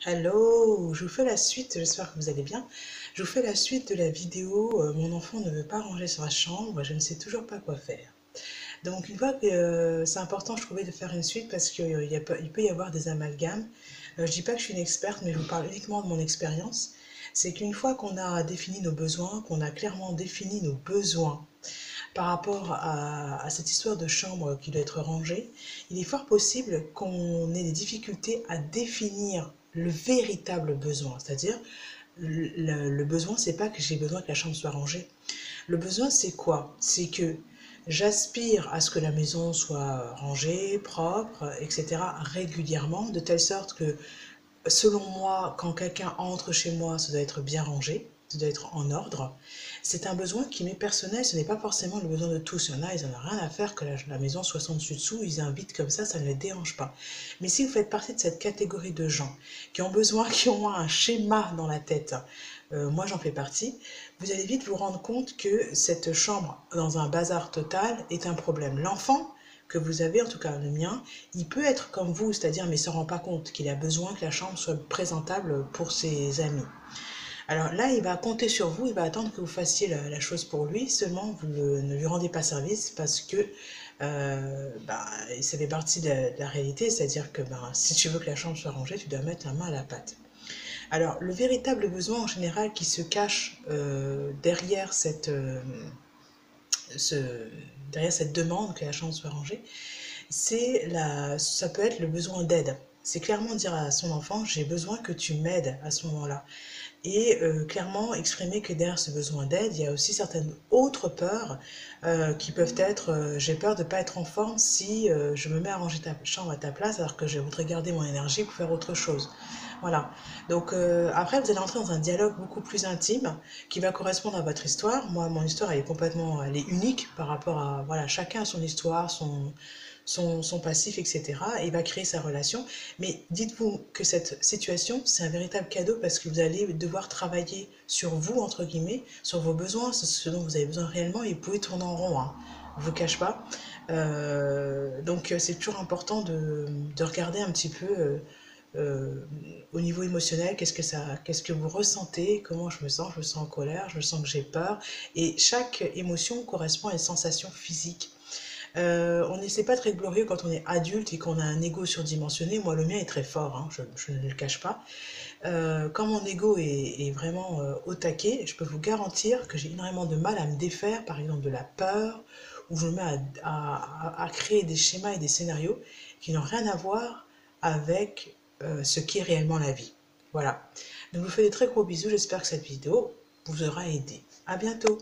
Hello, je vous fais la suite, j'espère que vous allez bien. Je vous fais la suite de la vidéo Mon enfant ne veut pas ranger sa chambre, je ne sais toujours pas quoi faire. Donc une fois que c'est important, je trouvais de faire une suite parce qu'il peut y avoir des amalgames. Je ne dis pas que je suis une experte, mais je vous parle uniquement de mon expérience. C'est qu'une fois qu'on a défini nos besoins, qu'on a clairement défini nos besoins par rapport à cette histoire de chambre qui doit être rangée, il est fort possible qu'on ait des difficultés à définir le véritable besoin. C'est-à-dire, le besoin, c'est pas que j'ai besoin que la chambre soit rangée. Le besoin, c'est quoi? C'est que j'aspire à ce que la maison soit rangée, propre, etc. régulièrement, de telle sorte que, selon moi, quand quelqu'un entre chez moi, ça doit être bien rangé, ça doit être en ordre. C'est un besoin qui m'est personnel, ce n'est pas forcément le besoin de tous. Il y en a, ils n'en ont rien à faire que la maison soit sans dessus-dessous, ils invitent comme ça ne les dérange pas. Mais si vous faites partie de cette catégorie de gens qui ont besoin, qui ont un schéma dans la tête, moi j'en fais partie, vous allez vite vous rendre compte que cette chambre dans un bazar total est un problème. L'enfant que vous avez, en tout cas le mien, il peut être comme vous, c'est-à-dire mais il ne se rend pas compte qu'il a besoin que la chambre soit présentable pour ses amis. Alors là, il va compter sur vous, il va attendre que vous fassiez la chose pour lui, seulement vous ne lui rendez pas service parce que ça fait partie de la réalité, c'est-à-dire que si tu veux que la chambre soit rangée, tu dois mettre la main à la pâte. Alors, le véritable besoin en général qui se cache derrière ce, derrière cette demande que la chambre soit rangée, ça peut être le besoin d'aide. C'est clairement dire à son enfant, j'ai besoin que tu m'aides à ce moment-là. Et clairement exprimer que derrière ce besoin d'aide, il y a aussi certaines autres peurs qui peuvent être j'ai peur de ne pas être en forme si je me mets à ranger ta chambre à ta place alors que je voudrais garder mon énergie pour faire autre chose. Voilà. Donc après, vous allez entrer dans un dialogue beaucoup plus intime qui va correspondre à votre histoire. Moi, mon histoire, elle est unique par rapport à, voilà, chacun a son histoire, son passif, etc. Et il va créer sa relation. Mais dites-vous que cette situation, c'est un véritable cadeau parce que vous allez devoir travailler sur vous, entre guillemets, sur vos besoins, ce dont vous avez besoin réellement, et vous pouvez tourner en rond, hein. Je ne vous cache pas. Donc c'est toujours important de regarder un petit peu au niveau émotionnel, qu'est-ce que vous ressentez, comment je me sens en colère, je me sens que j'ai peur, et chaque émotion correspond à une sensation physique. On n'essaie pas de être glorieux quand on est adulte et qu'on a un ego surdimensionné. Moi, le mien est très fort, hein, je ne le cache pas. Quand mon ego est vraiment au taquet, je peux vous garantir que j'ai énormément de mal à me défaire, par exemple, de la peur, où je me mets à créer des schémas et des scénarios qui n'ont rien à voir avec ce qu'est réellement la vie. Voilà. Donc, je vous fais des très gros bisous. J'espère que cette vidéo vous aura aidé. À bientôt.